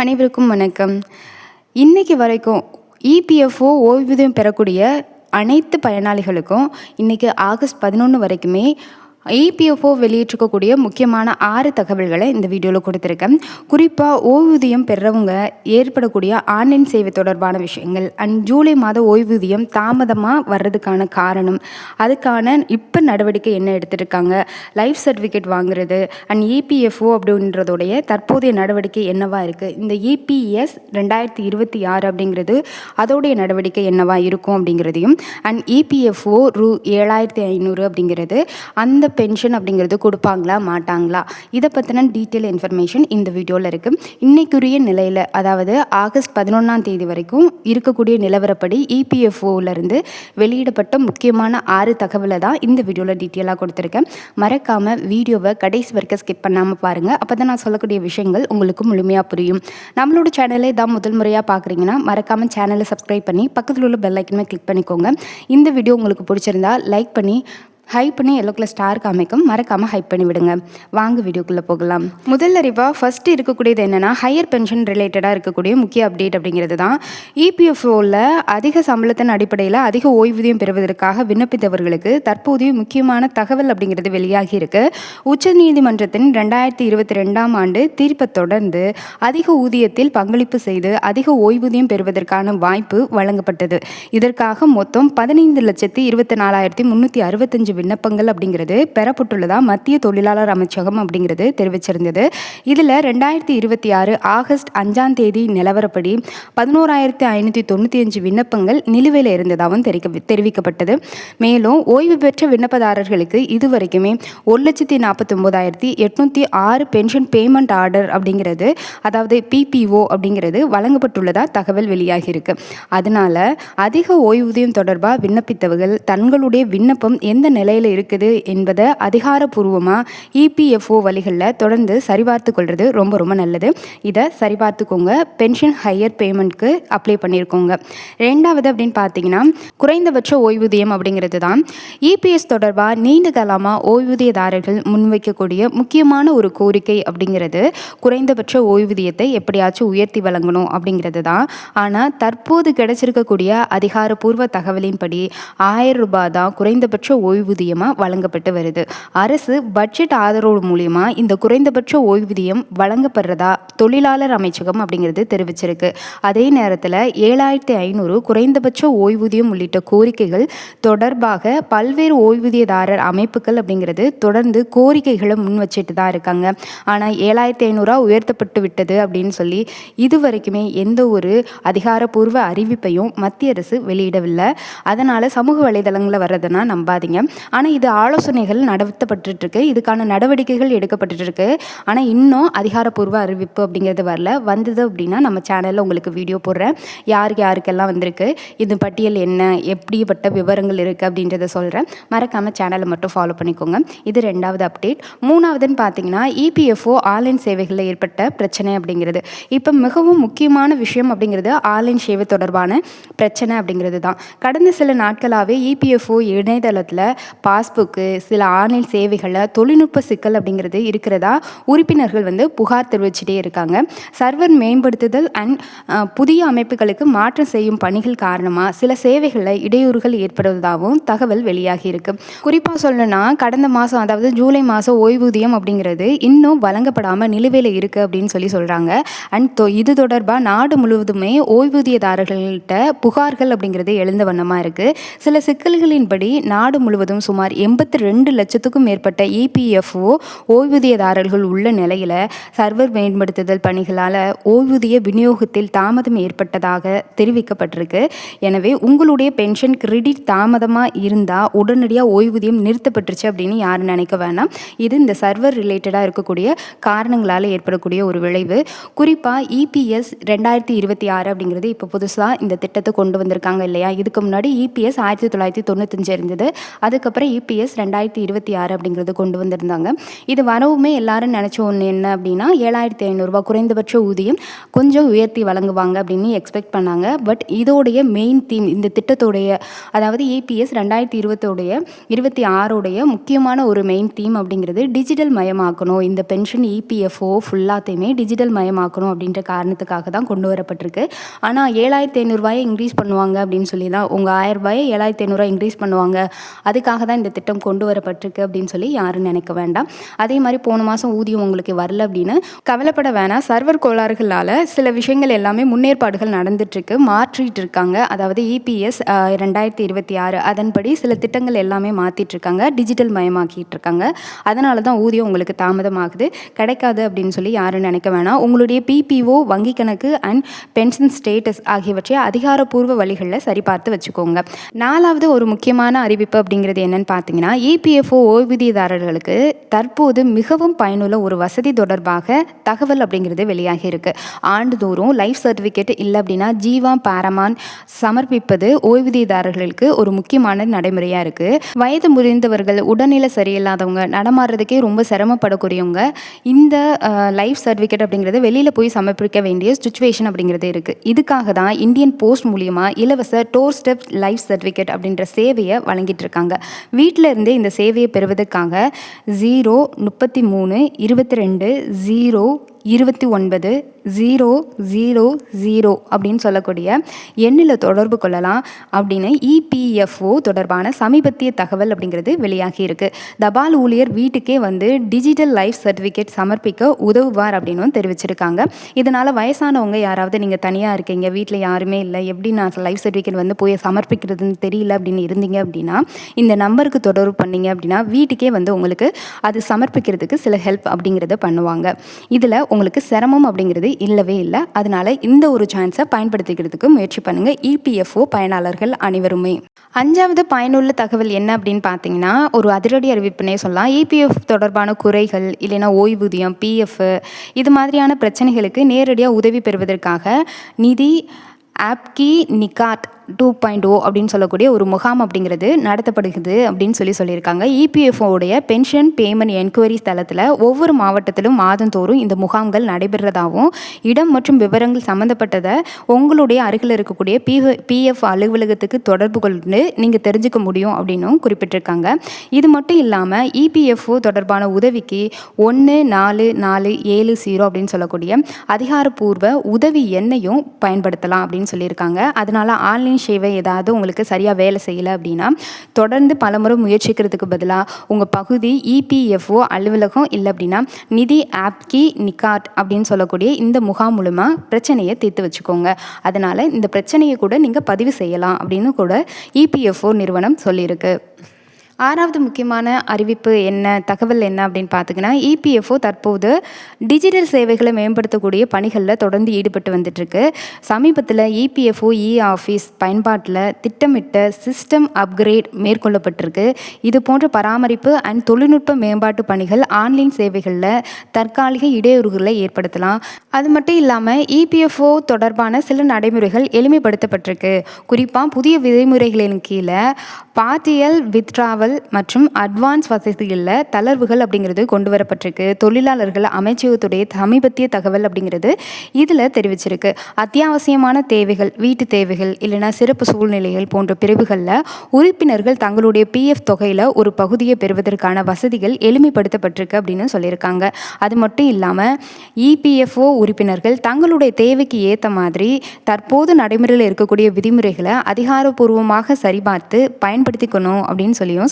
அனைவருக்கும் வணக்கம். இன்னைக்கு வரைக்கும் இபிஎஃப்ஓ ஓய்வூதியம் பெறக்கூடிய அனைத்து பயனாளிகளுக்கும் இன்னைக்கு ஆகஸ்ட் 11 வரைக்குமே இபிஎஃப்ஓ வெளியிட்டிருக்கக்கூடிய முக்கியமான 6 தகவல்களை இந்த வீடியோவில் கொடுத்துருக்கேன். குறிப்பாக ஓய்வூதியம் பெறவங்க ஏற்படக்கூடிய ஆன்லைன் சேவை தொடர்பான விஷயங்கள் அண்ட் ஜூலை மாத ஓய்வூதியம் தாமதமாக வர்றதுக்கான காரணம், அதுக்கான இப்போ நடவடிக்கை என்ன எடுத்துருக்காங்க, லைஃப் சர்டிஃபிகேட் வாங்குறது அண்ட் இபிஎஃப்ஓ அப்படின்றதோடைய தற்போதைய நடவடிக்கை என்னவா இருக்குது, இந்த இபிஎஸ் 2026 அப்படிங்கிறது அதோடைய நடவடிக்கை என்னவா இருக்கும் அப்படிங்கிறதையும், அண்ட் இபிஎஃப்ஓ ரூ 7500 அப்படிங்கிறது அந்த பென்ஷன் அப்படிங்கிறது கொடுப்பாங்களா மாட்டாங்களா, இதை பற்றின டீட்டெயில் இன்ஃபர்மேஷன் இந்த வீடியோவில் இருக்குது. இன்றைக்குரிய நிலையில், அதாவது ஆகஸ்ட் 11ஆம் தேதி வரைக்கும் இருக்கக்கூடிய நிலவரப்படி இபிஎஃப்ஓலேருந்து வெளியிடப்பட்ட முக்கியமான 6 தகவலை தான் இந்த வீடியோவில் டீட்டெயிலாக கொடுத்துருக்கேன். மறக்காமல் வீடியோவை கடைசி வரைக்கும் ஸ்கிப் பண்ணாமல் பாருங்கள். அப்போ தான் நான் சொல்லக்கூடிய விஷயங்கள் உங்களுக்கு முழுமையாக புரியும். நம்மளோட சேனலை தான் முதல் முறையாக பார்க்குறீங்கன்னா மறக்காமல் சேனலை சப்ஸ்கிரைப் பண்ணி பக்கத்தில் உள்ள பெல் ஐக்கனை கிளிக் பண்ணிக்கோங்க. இந்த வீடியோ உங்களுக்கு பிடிச்சிருந்தா லைக் பண்ணி ஹைப் பண்ணி எல்லோ கலர் ஸ்டார் காமிக்கும், மறக்காமல் ஹைப் பண்ணி விடுங்க. வாங்க வீடியோக்குள்ளே போகலாம். முதல் அறிவாக ஃபஸ்ட்டு இருக்கக்கூடியது என்னென்னா, ஹையர் பென்ஷன் ரிலேட்டடாக இருக்கக்கூடிய முக்கிய அப்டேட் அப்படிங்கிறது தான். இபிஎஃப்ஓவில் அதிக சம்பளத்தின் அடிப்படையில் அதிக ஓய்வூதியம் பெறுவதற்காக விண்ணப்பித்தவர்களுக்கு தற்போதைய முக்கியமான தகவல் அப்படிங்கிறது வெளியாகி இருக்கு. உச்சநீதிமன்றத்தின் 2022ஆம் ஆண்டு தீர்ப்பை தொடர்ந்து அதிக ஊதியத்தில் பங்களிப்பு செய்து அதிக ஓய்வூதியம் பெறுவதற்கான வாய்ப்பு வழங்கப்பட்டது. இதற்காக மொத்தம் 15,24,365 விண்ணப்பங்கள் அப்படிங்கிறது பெறப்பட்டுள்ளதா மத்திய தொழிலாளர் அமைச்சகம் அப்படிங்கிறது தெரிவிச்சிருந்தது. இதில் 2026 ஆகஸ்ட் 5ஆம் தேதி நிலவரப்படி 11,595 விண்ணப்பங்கள் நிலுவையில் இருந்ததாகவும் தெரிவிக்கப்பட்டது. மேலும் ஓய்வு பெற்ற விண்ணப்பதாரர்களுக்கு இதுவரைக்குமே 1,49,806 பென்ஷன் பேமெண்ட் ஆர்டர் அப்படிங்கிறது, அதாவது பிபிஓ அப்படிங்கிறது வழங்கப்பட்டுள்ளதா தகவல் வெளியாகி இருக்கு. அதனால அதிக ஓய்வூதியம் தொடர்பாக விண்ணப்பித்தவர்கள் தங்களுடைய விண்ணப்பம் எந்த நிலையில் இருக்குது என்பதை அதிகாரப்பூர்வமாக இபிஎஃப்ஓ வழிகளில் தொடர்ந்து சரிபார்த்து கொள்வது ரொம்ப ரொம்ப நல்லது. இதை சரிபார்த்துக்கோங்க. பென்ஷன் ஹையர் பேமெண்ட்க்கு அப்ளை பண்ணியிருக்கோங்க. ரெண்டாவது அப்படின்னு பார்த்தீங்கன்னா, குறைந்தபட்ச ஓய்வூதியம் அப்படிங்கிறது தான். இபிஎஸ் தொடர்பாக நீண்ட காலமாக ஓய்வூதியதாரர்கள் முன்வைக்கக்கூடிய முக்கியமான ஒரு கோரிக்கை அப்படிங்கிறது குறைந்தபட்ச ஓய்வூதியத்தை எப்படியாச்சும் உயர்த்தி வழங்கணும் அப்படிங்கிறது தான். ஆனால் தற்போது கிடைச்சிருக்கக்கூடிய அதிகாரப்பூர்வ தகவலின்படி 1000 ரூபாய் தான் குறைந்தபட்ச ஓய்வூதியமாக வழங்கப்பட்டு வருது. அரசு பட்ஜெட் ஆதரவு மூலியமா இந்த குறைந்தபட்ச ஓய்வூதியம் வழங்கப்படுறதா தொழிலாளர் அமைச்சகம் அப்படிங்கிறது தெரிவிச்சிருக்கு. அதே நேரத்தில் 7,500 குறைந்தபட்ச ஓய்வூதியம் உள்ளிட்ட கோரிக்கைகள் தொடர்பாக பல்வேறு ஓய்வூதியதாரர் அமைப்புகள் அப்படிங்கிறது தொடர்ந்து கோரிக்கைகளை முன் வச்சுட்டு தான் இருக்காங்க. ஆனால் 7,500 உயர்த்தப்பட்டு விட்டது அப்படின்னு சொல்லி இதுவரைக்குமே எந்த ஒரு அதிகாரப்பூர்வ அறிவிப்பையும் மத்திய அரசு வெளியிடவில்லை. அதனால் சமூக வலைதளங்களில் வர்றதுன்னா நம்பாதீங்க. ஆனால் இது ஆலோசனைகள் நடத்தப்பட்டுருக்கு, இதுக்கான நடவடிக்கைகள் எடுக்கப்பட்டுருக்கு. ஆனால் இன்னும் அதிகாரப்பூர்வ அறிவிப்பு அப்படிங்கிறது வரல. வந்தது அப்படின்னா நம்ம சேனலில் உங்களுக்கு வீடியோ போடுறேன். யாருக்கெல்லாம் வந்திருக்கு, இது பட்டியல் என்ன, எப்படிப்பட்ட விவரங்கள் இருக்குது அப்படின்றத சொல்கிறேன். மறக்காமல் சேனலை மட்டும் ஃபாலோ பண்ணிக்கோங்க. இது ரெண்டாவது அப்டேட். மூணாவதுன்னு பார்த்தீங்கன்னா, இபிஎஃப்ஓ ஆன்லைன் சேவைகளில் ஏற்பட்ட பிரச்சனை அப்படிங்கிறது. இப்போ மிகவும் முக்கியமான விஷயம் அப்படிங்கிறது ஆன்லைன் சேவை தொடர்பான பிரச்சனை அப்படிங்கிறது தான். கடந்த சில நாட்களாகவே இபிஎஃப்ஓ இணையதளத்தில் பாஸ்புக்கு சில ஆன்லைன் சேவைகளில் தொழில்நுட்ப சிக்கல் அப்படிங்கிறது இருக்கிறதா உறுப்பினர்கள் புகார் தெரிவிச்சுட்டே இருக்காங்க. சர்வர் மேம்படுத்துதல் அண்ட் புதிய அமைப்புகளுக்கு மாற்றம் செய்யும் பணிகள் காரணமாக சில சேவைகளில் இடையூறுகள் ஏற்படுவதாகவும் தகவல் வெளியாகி இருக்கு. குறிப்பாக சொல்லணும்னா, கடந்த மாதம், அதாவது ஜூலை மாதம் ஓய்வூதியம் அப்படிங்கிறது இன்னும் வழங்கப்படாமல் நிலுவையில் இருக்குது அப்படின்னு சொல்கிறாங்க. அண்ட் இது தொடர்பாக நாடு முழுவதுமே ஓய்வூதியதாரர்கள்ட்ட புகார்கள் அப்படிங்கிறது எழுந்த வண்ணமாக இருக்குது. சில சிக்கல்களின்படி நாடு முழுவதும் சுமார் 82 லட்சத்துக்கும் மேற்பட்ட இபிஎஃப்ஓ ஓய்வூதியதாரர்கள் உள்ள நிலையில் சர்வர் மேம்படுத்துதல் பணிகளால் ஓய்வூதிய விநியோகத்தில் தாமதம் ஏற்பட்டதாக தெரிவிக்கப்பட்டிருக்கு. எனவே உங்களுடைய பென்ஷன் கிரெடிட் தாமதமாக இருந்தால் உடனடியாக ஓய்வூதியம் நிறுத்தப்பட்டுருச்சு அப்படின்னு யாரும் நினைக்க வேணாம். இது இந்த சர்வர் ரிலேட்டடாக இருக்கக்கூடிய காரணங்களால் ஏற்படக்கூடிய ஒரு விளைவு. குறிப்பாக இபிஎஸ் 2026 அப்படிங்கிறது இப்போ புதுசாக இந்த திட்டத்தை கொண்டு வந்திருக்காங்க இல்லையா. இதுக்கு முன்னாடி இபிஎஸ் 1995 இருந்தது. அதுக்கப்புறம் அதுக்கப்புறம் இபிஎஸ் 2026 அப்படிங்கிறது கொண்டு வந்திருந்தாங்க. இது வரவுமே எல்லாரும் நினச்ச ஒன்று என்ன அப்படின்னா 7,500 குறைந்தபட்ச ஊதியம் கொஞ்சம் உயர்த்தி வழங்குவாங்க அப்படின்னு எக்ஸ்பெக்ட் பண்ணாங்க. பட் இதோடைய மெயின் தீம், இந்த திட்டத்தோடைய, அதாவது இபிஎஸ் 2026 முக்கியமான ஒரு மெயின் தீம் அப்படிங்கிறது டிஜிட்டல் மயமாக்கணும். இந்த பென்ஷன் இபிஎஃப்ஓ ஃபுல்லாத்தையுமே டிஜிட்டல் மயமாக்கணும் அப்படின்ற காரணத்துக்காக தான் கொண்டு வரப்பட்டிருக்கு. ஆனால் 7,500 இன்க்ரீஸ் பண்ணுவாங்க அப்படின்னு சொல்லி தான், உங்கள் 1,000 7,500 இன்க்ரீஸ் பண்ணுவாங்க, அதுக்காக தான் இந்த திட்டம் கொண்டு வரப்பட்டிருக்கு அப்படின்னு சொல்லி யாரும் நினைக்க வேண்டாம். அதே மாதிரி போன மாதம் ஊதியம் உங்களுக்கு வரல அப்படின்னு கவலைப்பட வேணாம். சர்வர் கோளாறுகளால் சில விஷயங்கள் எல்லாமே முன்னேற்பாடுகள் நடந்துட்டுருக்கு, மாற்றிட்டு இருக்காங்க. அதாவது இபிஎஸ் 2026 அதன்படி சில திட்டங்கள் எல்லாமே மாற்றிட்டு இருக்காங்க, டிஜிட்டல் மயமாக்கிட்டு இருக்காங்க. அதனால தான் ஊதியம் உங்களுக்கு தாமதமாகுது, கிடைக்காது அப்படின்னு சொல்லி யாரும் நினைக்க வேணாம். உங்களுடைய பிபிஓ, வங்கி கணக்கு அண்ட் பென்ஷன் ஸ்டேட்டஸ் ஆகியவற்றை அதிகாரப்பூர்வ வழிகளில் சரிபார்த்து வச்சுக்கோங்க. 4வது ஒரு முக்கியமான அறிவிப்பு அப்படிங்கிறது என்னன்னு பார்த்தீங்கன்னா, இபிஎஃப்ஓ ஓய்வூதியதாரர்களுக்கு தற்போது மிகவும் பயனுள்ள ஒரு வசதி தொடர்பாக தகவல் அப்படிங்கிறது வெளியாகி இருக்கு. ஆண்டுதோறும் லைஃப் சர்டிஃபிகேட் இல்லை அப்படின்னா ஜீவா பாரமான் சமர்ப்பிப்பது ஓய்வூதியதாரர்களுக்கு ஒரு முக்கியமான நடைமுறையாக இருக்குது. வயது முதிர்ந்தவர்கள், உடல்நிலை சரியில்லாதவங்க, நடமாடுறதுக்கே ரொம்ப சிரமப்படக்கூடியவங்க இந்த லைஃப் சர்டிஃபிகேட் அப்படிங்கிறது வெளியில் போய் சமர்ப்பிக்க வேண்டிய சுச்சுவேஷன் அப்படிங்கிறது இருக்குது. இதுக்காக தான் இந்தியன் போஸ்ட் மூலியமாக இலவச டோர் ஸ்டெப் லைஃப் சர்டிஃபிகேட் அப்படின்ற சேவையை வழங்கிட்டு இருக்காங்க. வீட்டில் இருந்தே இந்த சேவையை பெறுவதற்காக 03322202900 அப்படின்னு சொல்லக்கூடிய எண்ணில் தொடர்பு கொள்ளலாம் அப்படின்னு இபிஎஃப்ஓ தொடர்பான சமீபத்திய தகவல் அப்படிங்கிறது வெளியாகி இருக்கு. தபால் ஊழியர் வீட்டுக்கே வந்து டிஜிட்டல் லைஃப் சர்டிஃபிகேட் சமர்ப்பிக்க உதவுவார் அப்படின்னு தெரிவிச்சிருக்காங்க. இதனால் வயசானவங்க யாராவது நீங்கள் தனியாக இருக்கீங்க, வீட்டில் யாருமே இல்லை, எப்படி நான் லைஃப் சர்டிஃபிகேட் வந்து போய் சமர்ப்பிக்கிறதுன்னு தெரியல அப்படின்னு இருந்தீங்க அப்படின்னா இந்த நம்பருக்கு தொடர்பு பண்ணீங்க அப்படின்னா வீட்டுக்கே வந்து உங்களுக்கு அது சமர்ப்பிக்கிறதுக்கு சில ஹெல்ப் அப்படிங்கிறத பண்ணுவாங்க. இதில் உங்களுக்கு சிரமம் அப்படிங்கிறது இல்லவே இல்லை. அதனால இந்த ஒரு சான்ஸை பயன்படுத்திக்கிறதுக்கு முயற்சி பண்ணுங்க இபிஎஃப்ஓ பயனாளர்கள் அனைவருமே. 5வது பயனுள்ள தகவல் என்ன அப்படின்னு பார்த்தீங்கன்னா, ஒரு அதிரடி அறிவிப்புனே சொல்லலாம். இபிஎஃப் தொடர்பான குறைகள் இல்லைன்னா ஓய்வூதியம், பிஎஃப் இது மாதிரியான பிரச்சனைகளுக்கு நேரடியாக உதவி பெறுவதற்காக நிதி ஆப்கி நிகாட் 2.0 அப்படின்னு சொல்லக்கூடிய ஒரு முகாம் அப்படிங்கிறது நடத்தப்படுகிறது அப்படின்னு சொல்லியிருக்காங்க. இபிஎஃப்ஓடைய பென்ஷன் பேமெண்ட் என்கொயரி தளத்தில் ஒவ்வொரு மாவட்டத்திலும் மாதந்தோறும் இந்த முகாம்கள் நடைபெறதாகவும், இடம் மற்றும் விவரங்கள் சம்மந்தப்பட்டதை உங்களுடைய அருகில் இருக்கக்கூடிய பிஎஃப் அலுவலகத்துக்கு தொடர்பு கொண்டு நீங்கள் தெரிஞ்சுக்க முடியும் அப்படின்னும் குறிப்பிட்டிருக்காங்க. இது மட்டும் இல்லாமல் இபிஎஃப்ஓ தொடர்பான உதவிக்கு 1447 அப்படின்னு சொல்லக்கூடிய அதிகாரப்பூர்வ உதவி எண்ணையும் பயன்படுத்தலாம் அப்படின்னு சொல்லியிருக்காங்க. அதனால ஆன்லைன் சேவை ஏதாவது உங்களுக்கு சரியாக வேலை செய்யலை அப்படின்னா தொடர்ந்து பலமுறை முயற்சிக்கிறதுக்கு பதிலாக உங்கள் பகுதி இபிஎஃப்ஓ அலுவலகம் இல்லை அப்படின்னா நிதி ஆப்கி நிகாட் அப்படின்னு சொல்லக்கூடிய இந்த முகாம் மூலமாக பிரச்சனையை தீர்த்து வச்சுக்கோங்க. அதனால் இந்த பிரச்சனையை கூட நீங்கள் பதிவு செய்யலாம் அப்படின்னு கூட இபிஎஃப்ஓ நிறுவனம் சொல்லியிருக்கு. 6வது முக்கியமான அறிவிப்பு என்ன, தகவல் என்ன அப்படின்னு பார்த்தீங்கன்னா, இபிஎஃப்ஓ தற்போது டிஜிட்டல் சேவைகளை மேம்படுத்தக்கூடிய பணிகளில் தொடர்ந்து ஈடுபட்டு வந்துட்டுருக்கு. சமீபத்தில் இபிஎஃப்ஓ ஆஃபீஸ் பயன்பாட்டில் திட்டமிட்ட சிஸ்டம் அப்கிரேட் மேற்கொள்ளப்பட்டிருக்கு. இது போன்ற பராமரிப்பு அண்ட் தொழில்நுட்ப மேம்பாட்டு பணிகள் ஆன்லைன் சேவைகளில் தற்காலிக இடையூறுகளை ஏற்படுத்தலாம். அது மட்டும் இல்லாமல் இபிஎஃப்ஓ தொடர்பான சில நடைமுறைகள் எளிமைப்படுத்தப்பட்டிருக்கு. குறிப்பாக புதிய விதிமுறைகளின் கீழே பார்ட்டியல் வித்ட்ராவல் மற்றும் அட்வான்ஸ் வசதிகளில் தளர்வுகள் அப்படிங்கிறது கொண்டு வரப்பட்டிருக்கு. தொழிலாளர்கள் அமைச்சகத்துடைய சமீபத்திய தகவல் அப்படிங்கிறது இதில் தெரிவிச்சிருக்கு. அத்தியாவசியமான தேவைகள், வீட்டு தேவைகள் இல்லைனா சிறப்பு சூழ்நிலைகள் போன்ற பிரிவுகளில் உறுப்பினர்கள் தங்களுடைய பிஎஃப் தொகையில் ஒரு பகுதியை பெறுவதற்கான வசதிகள் எளிமைப்படுத்தப்பட்டிருக்கு அப்படின்னு சொல்லியிருக்காங்க. அது மட்டும் இல்லாமல் இபிஎஃப்ஓ உறுப்பினர்கள் தங்களுடைய தேவைக்கு ஏற்ற மாதிரி தற்போது நடைமுறையில் இருக்கக்கூடிய விதிமுறைகளை அதிகாரப்பூர்வமாக சரிபார்த்து பயன்படுத்திக்கணும் அப்படின்னு சொல்லியிருக்காங்க.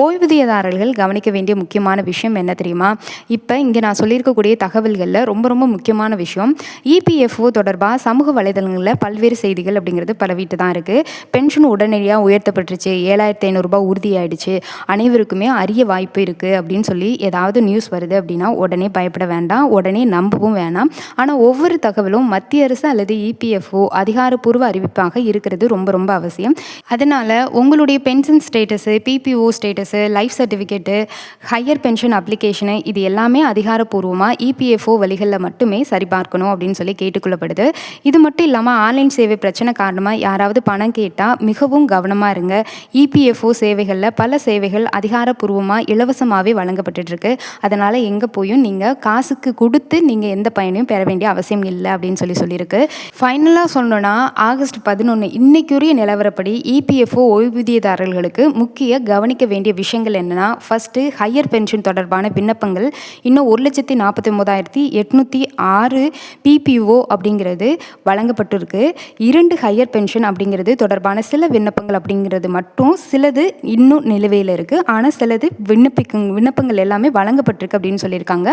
ஓய்வூதியதாரர்கள் கவனிக்க வேண்டிய முக்கியமான விஷயம் என்ன தெரியுமா? இப்போ இங்கே நான் சொல்லியிருக்கக்கூடிய தகவல்களில் ரொம்ப ரொம்ப முக்கியமான விஷயம், இபிஎஃப்ஓ தொடர்பாக சமூக வலைதளங்களில் பல்வேறு செய்திகள் அப்படிங்கிறது பரவிட்டு தான் இருக்குது. பென்ஷன் உடனடியாக உயர்த்தப்பட்டுருச்சு, 7,500 உறுதியாயிடுச்சு, அனைவருக்குமே அரிய வாய்ப்பு இருக்குது அப்படின்னு சொல்லி ஏதாவது நியூஸ் வருது அப்படின்னா உடனே பயப்பட வேண்டாம், உடனே நம்பவும் வேணாம். ஆனால் ஒவ்வொரு தகவலும் மத்திய அரசு அல்லது இபிஎஃப்ஓ அதிகாரப்பூர்வ அறிவிப்பாக இருக்கிறது ரொம்ப ரொம்ப அவசியம். அதனால் உங்கள் உங்களுடைய pension status, PPO status, life certificate, higher pension application இது எல்லாமே அதிகாரப்பூர்வமாக இபிஎஃப்ஓ வழிகளில் மட்டுமே சரிபார்க்கணும் அப்படின்னு சொல்லி கேட்டுக்கொள்ளப்படுது. இது மட்டும் இல்லாமல் ஆன்லைன் சேவை பிரச்சனை காரணமாக யாராவது பணம் கேட்டால் மிகவும் கவனமாக இருங்க. இபிஎஃப்ஓ சேவைகளில் பல சேவைகள் அதிகாரப்பூர்வமாக இலவசமாகவே வழங்கப்பட்டுருக்கு. அதனால் எங்கே போயும் நீங்கள் காசுக்கு கொடுத்து நீங்கள் எந்த பயனையும் பெற வேண்டிய அவசியம் இல்லை அப்படின்னு சொல்லியிருக்கு. ஃபைனலாக சொல்லணும்னா ஆகஸ்ட் 11 இன்னைக்குரிய நிலவரப்படி இபிஎஃப்ஓ ஓய்வூதியதாரர்களுக்கு முக்கிய கவனிக்க வேண்டிய விஷயங்கள் என்னென்னா, ஃபஸ்ட்டு ஹையர் பென்ஷன் தொடர்பான விண்ணப்பங்கள் இன்னும் 1,49,806 பிபிஓ அப்படிங்கிறது வழங்கப்பட்டிருக்கு. 2 ஹையர் பென்ஷன் அப்படிங்கிறது தொடர்பான சில விண்ணப்பங்கள் அப்படிங்கிறது மட்டும் சிலது இன்னும் நிலுவையில் இருக்குது. ஆனால் சிலது விண்ணப்பங்கள் எல்லாமே வழங்கப்பட்டிருக்கு அப்படின்னு சொல்லியிருக்காங்க.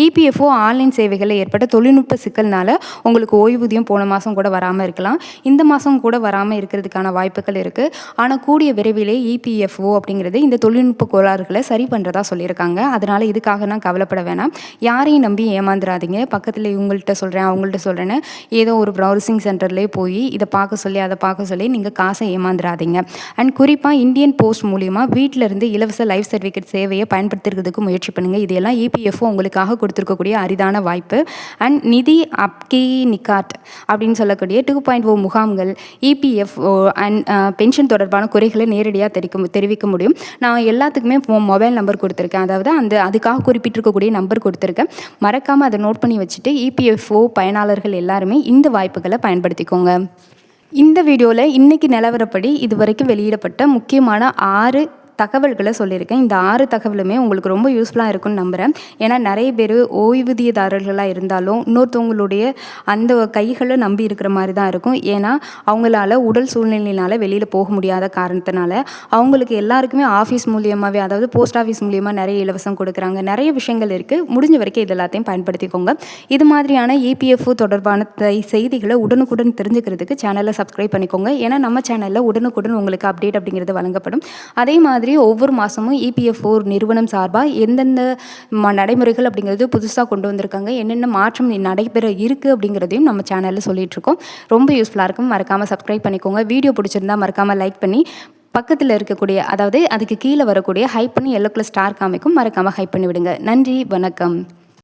இபிஎஃப்ஓ ஆன்லைன் சேவைகளில் ஏற்பட்ட தொழில்நுட்ப சிக்கல்னால உங்களுக்கு ஓய்வூதியம் போன மாதம் கூட வராமல் இருக்கலாம், இந்த மாதம் கூட வராமல் இருக்கிறதுக்கான வாய்ப்புகள் இருக்குது. ஆனால் கூடிய விரைவிலே இபிஎஃப்ஓ அப்படிங்கிறது இந்த தொழில்நுட்ப கோளாறுகளை சரி பண்ணுறதா சொல்லியிருக்காங்க. அதனால் இதுக்காக நான் கவலைப்பட வேணாம். யாரையும் நம்பி ஏமாந்துடாதீங்க. பக்கத்தில் இவங்கள்ட்ட சொல்கிறேன் அவங்கள்ட்ட சொல்கிறேன்னு ஏதோ ஒரு ப்ரௌசிங் சென்டர்லேயே போய் இதை பார்க்க சொல்லி அதை பார்க்க சொல்லி நீங்கள் காசை ஏமாந்துடாதீங்க. அண்ட் குறிப்பாக இந்தியன் போஸ்ட் மூலிமா வீட்டிலேருந்து இலவச லைஃப் சர்டிஃபிகேட் சேவையை பயன்படுத்துறதுக்கு முயற்சி பண்ணுங்கள். இதெல்லாம் இபிஎஃப்ஓ உங்களுக்காக கொடுத்துருக்கக்கூடிய அரிதான வாய்ப்பு. அண்ட் நிதி அப்கி நிகாட் அப்படின்னு சொல்லக்கூடிய 2.0 முகாம்கள் இபிஎஃப்ஓ அண்ட் பென்ஷன் தொடர்பான குறைகளை நேரடியாக தெரிவிக்க முடியும். நான் எல்லாத்துக்குமே மொபைல் நம்பர் கொடுத்துருக்கேன், அதாவது அதுக்காக குறிப்பிட்டிருக்கக்கூடிய நம்பர் கொடுத்துருக்கேன். மறக்காமல் அதை நோட் பண்ணி வச்சுட்டு இபிஎஃப்ஓ பயனாளர்கள் எல்லாருமே இந்த வாய்ப்புகளை பயன்படுத்திக்கோங்க. இந்த வீடியோவில் இன்றைக்கி நிலவரப்படி இதுவரைக்கும் வெளியிடப்பட்ட முக்கியமான 6 தகவல்களை சொல்லியிருக்கேன். இந்த 6 தகவலுமே உங்களுக்கு ரொம்ப யூஸ்ஃபுல்லாக இருக்கும்னு நம்புகிறேன். ஏன்னா நிறைய பேர் ஓய்வூதியதாரர்களாக இருந்தாலும் இன்னொருத்தவங்களுடைய அந்த கைகளை நம்பி இருக்கிற மாதிரி தான் இருக்கும். ஏன்னா அவங்களால உடல் சூழ்நிலையினால் வெளியில் போக முடியாத காரணத்தினால அவங்களுக்கு எல்லாருக்குமே ஆஃபீஸ் மூலியமாகவே, அதாவது போஸ்ட் ஆஃபீஸ் மூலியமாக நிறைய இலவசம் கொடுக்குறாங்க. நிறைய விஷயங்கள் இருக்குது. முடிஞ்ச வரைக்கும் இது எல்லாத்தையும் பயன்படுத்திக்கோங்க. இது மாதிரியான இபிஎஃப்ஓ தொடர்பான செய்திகளை உடனுக்குடன் தெரிஞ்சுக்கிறதுக்கு சேனலை சப்ஸ்கிரைப் பண்ணிக்கோங்க. ஏன்னா நம்ம சேனலில் உடனுக்குடன் உங்களுக்கு அப்டேட் அப்படிங்கிறது வழங்கப்படும். அதே மாதிரி ஒவ்வொரு மாதமும் இபிஎஃப்ஓ நிறுவனம் சார்பாக எந்தெந்த நடைமுறைகள் அப்படிங்கிறது புதுசாக கொண்டு வந்திருக்காங்க, என்னென்ன மாற்றம் நடைபெற இருக்குது அப்படிங்கிறதையும் நம்ம சேனலில் சொல்லிகிட்ருக்கோம். ரொம்ப யூஸ்ஃபுல்லாக இருக்கும். மறக்காமல் சப்ஸ்கிரைப் பண்ணிக்கோங்க. வீடியோ பிடிச்சிருந்தா மறக்காமல் லைக் பண்ணி பக்கத்தில் இருக்கக்கூடிய, அதாவது அதுக்கு கீழே வரக்கூடிய ஹைப் பண்ணி எல்லோ கலர் ஸ்டார் காமிக்கும், மறக்காமல் ஹைப் பண்ணி விடுங்க. நன்றி, வணக்கம்.